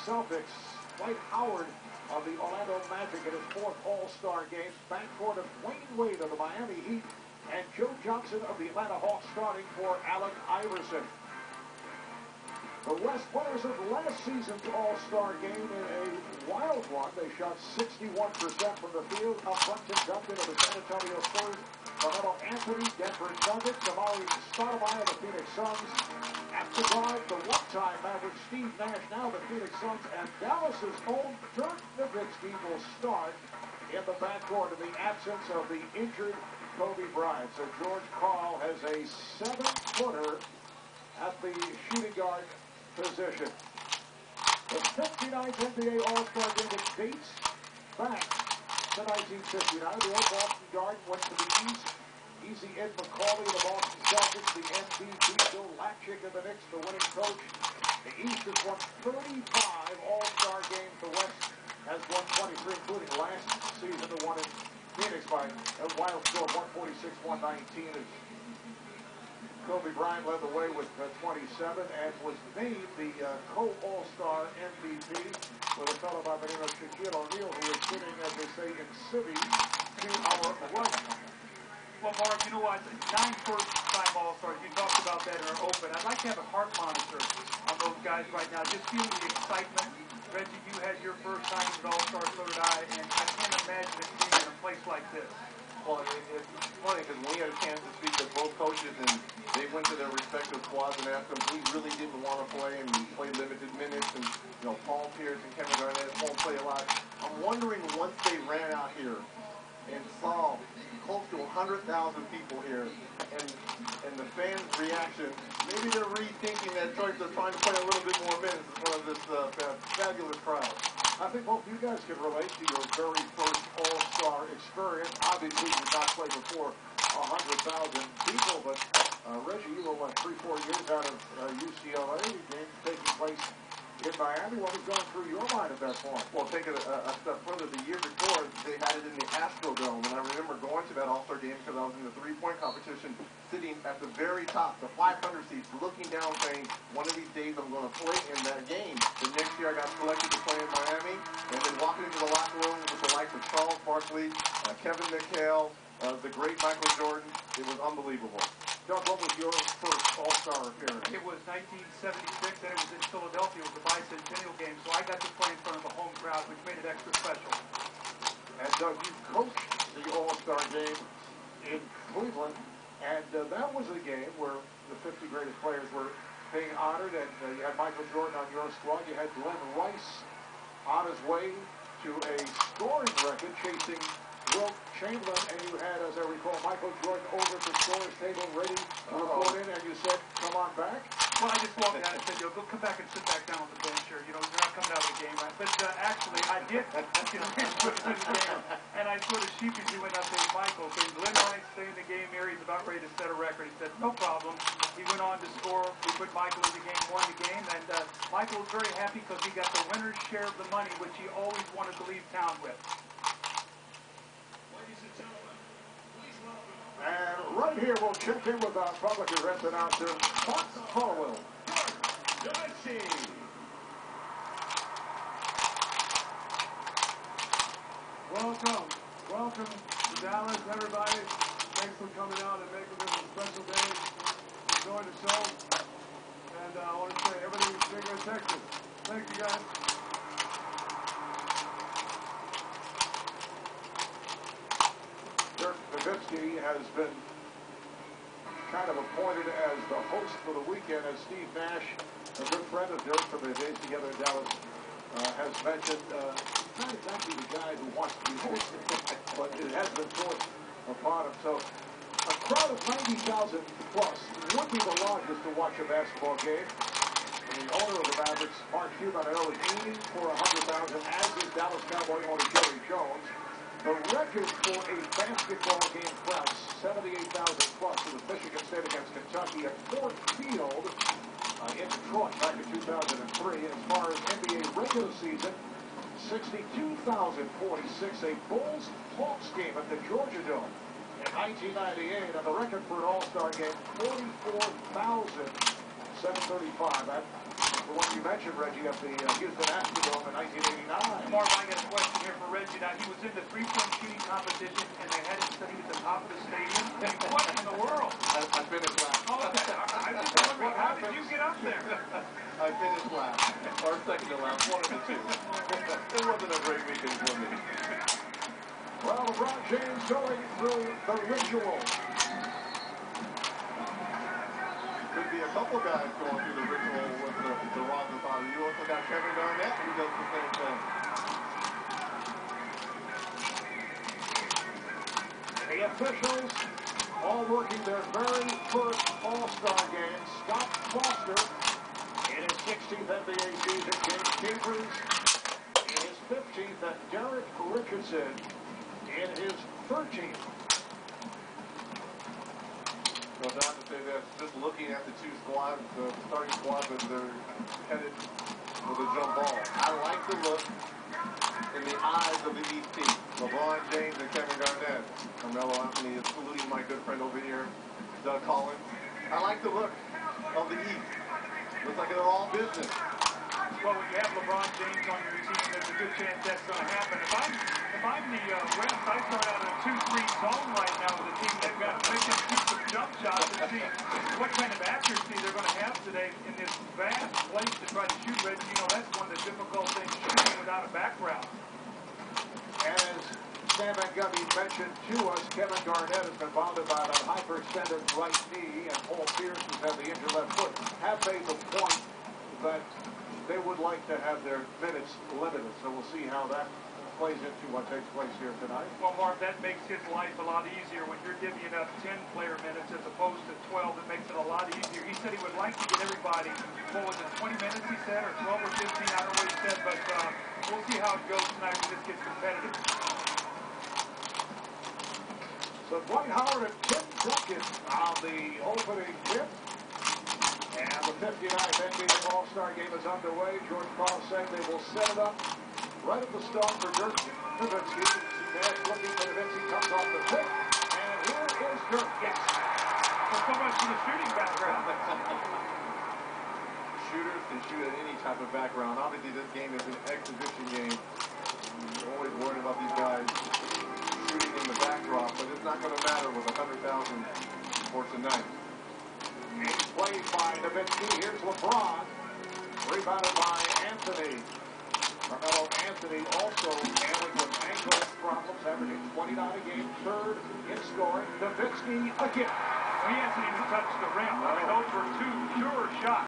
Celtics. Dwight Howard of the Orlando Magic in his fourth All-Star game. Backcourt of Wayne Wade of the Miami Heat and Joe Johnson of the Atlanta Hawks starting for Allen Iverson. The West winners of last season's All-Star game in a wild one. They shot 61% from the field. Up front, Tim Duncan of the San Antonio Spurs. Carmelo Anthony, Denver Nuggets. Amari Stoudemire of the Phoenix Suns. At the guard, the one-time Maverick Steve Nash, now the Phoenix Suns, and Dallas's own Dirk Nowitzki will start in the backcourt in the absence of the injured Kobe Bryant. So George Karl has a 7-footer at the shooting guard position. The 59th NBA All-Star game that dates back to 1959. The old Boston Garden went to the East. Easy Ed McCauley of the Boston Celtics, the MVP. Bill Latchik of the Knicks, the winning coach. The East has won 35 All-Star games. The West has won 23, including last season, the one in Phoenix by a wild score of 146-119. As Kobe Bryant led the way with 27 and was named the co-All-Star MVP with a fellow by the name of Shaquille O'Neal, who is sitting, as they say, in civvy to our right. Well, Mark, you know what? 9 first-time All-Stars. You talked about that in our open. I'd like to have a heart monitor on those guys right now. Just feeling the excitement. Reggie, you had your first time as an All-Star, so did I, and I can't imagine it being in a place like this. Well, it's funny because we had a chance to speak to both coaches, and they went to their respective squads and asked them who really didn't want to play, and we played limited minutes, and Paul Pierce and Kevin Garnett won't play a lot. I'm wondering once they ran out here and saw close to 100,000 people here, and the fans' reaction, maybe they're rethinking that choice of trying to play a little bit more minutes in front of this fabulous crowd. I think both you guys can relate to your very first All-Star experience. Obviously, you did not play before 100,000 people, but Reggie, you were, 3-4 years out of UCLA, game taking place in Miami. What was going through your mind at that point? Well, take it a step further. The year before, they had it in the Astrodome, and I remember going to that All-Star game because I was in the three-point competition, sitting at the very top, the 500 seats, looking down, saying, one of these days I'm going to play in that game. The next year I got selected to play in Miami, and then walking into the locker room with the likes of Charles Barkley, Kevin McHale, the great Michael Jordan. It was unbelievable. Doug, what was your first All-Star appearance? It was 1976, and it was in Philadelphia. It was the bicentennial game, so I got to play in front of a home crowd, which made it extra special. And Doug, you coached the All-Star game in Cleveland, and that was a game where the 50 greatest players were being honored, and you had Michael Jordan on your squad. You had Glenn Rice on his way to a scoring record, chasing Wilt Chamberlain, and you had, as I recall, Michael Jordan over at the scorer's table ready to report in, and you said, come on back? Well, I just walked down and said, go come back and sit back down on the bench here. You're not coming out of the game. But actually, I did get put in the game, and I sort of sheepishly went up to Michael, saying, Glenn Rice stay in the game here. He's about ready to set a record. He said, no problem. He went on to score. We put Michael in the game, won the game, and Michael was very happy because he got the winner's share of the money, which he always wanted to leave town with. And right here, we'll check in with our public address announcer, Mark Hollowell. Welcome to Dallas, everybody. Thanks for coming out and making this a special day. Enjoy the show. And I want to say everything is bigger in Texas. Thank you, guys. Dirk Nowitzki has been kind of appointed as the host for the weekend, as Steve Nash, a good friend of Dirk from their days together in Dallas, has mentioned. He's not exactly the guy who wants to be hosted, but it has been forced upon him. So a crowd of 90,000 plus would be the largest to watch a basketball game. The owner of the Mavericks, Mark Cuban, I know, is aiming for 100,000, as is Dallas Cowboy owner Jerry Jones. The record for a basketball game crowd, 78,000 plus, was Michigan State against Kentucky at Ford Field in Detroit back in 2003. As far as NBA regular season, 62,046, a Bulls-Hawks game at the Georgia Dome in 1998, and the record for an All-Star game, 44,735. That The one you mentioned, Reggie, of the Houston Astrodome in 1989. Marv, I got a question here for Reggie. Now, he was in the three-point shooting competition, and they had him sitting at the top of the stadium. I mean, what in the world? I finished last. Oh, okay. I'm just wondering, how did you get up there? I finished last. Or second to last, one of the two. It wasn't a great weekend for me. Well, LeBron James going through the ritual. Could be a couple guys going through the ritual with the Rosen father. You also got Kevin Garnett who does the same thing. The officials all working their very first All-Star game. Scott Foster in his 16th NBA season. James Chambers in his 15th. And Derek Richardson in his 13th. So not to say this, just looking at the two squads, the starting squads as they're headed for the jump ball. I like the look in the eyes of the East team. LeBron James and Kevin Garnett. Carmelo Anthony is saluting my good friend over here, Doug Collins. I like the look of the East. Looks like they're all business. Well, when you have LeBron James on your team, there's a good chance that's going to happen. If I'm the West, I start out in a 2-3 zone right now with the team. They've got to shoot some jump shots and see what kind of accuracy they're going to have today in this vast place to try to shoot. Reggie, you know, that's one of the difficult things, shooting without a background. As Sam Van Gundy mentioned to us, Kevin Garnett has been bothered by that hyperextended right knee, and Paul Pierce has had the injured left foot. Have made the point that they would like to have their minutes limited, so we'll see how that plays into what takes place here tonight. Well, Mark, that makes his life a lot easier when you're divvying up 10-player minutes as opposed to 12. It makes it a lot easier. He said he would like to get everybody, what was it, 20 minutes he said, or 12 or 15, I don't know what he said, but we'll see how it goes tonight when this gets competitive. So Dwight Howard and Tim Duncan on the opening tip. And the 59th NBA All-Star game is underway. George Karl saying they will set it up right at the start for Dirk Nowitzki. Nash looking for Nowitzki, comes off the pick. And here is Dirk. Yes. So much for the shooting background. Shooters can shoot at any type of background. Obviously, this game is an exhibition game. You're always worried about these guys shooting in the backdrop, but it's not going to matter with 100,000 for tonight. It's played by Nowitzki. Here's LeBron. Rebounded by Anthony. Carmelo Anthony also dealing with ankle problems, averaging 29 a game, third in scoring. Nowitzki again. He hasn't even touched the rim. I mean, those were two sure shots.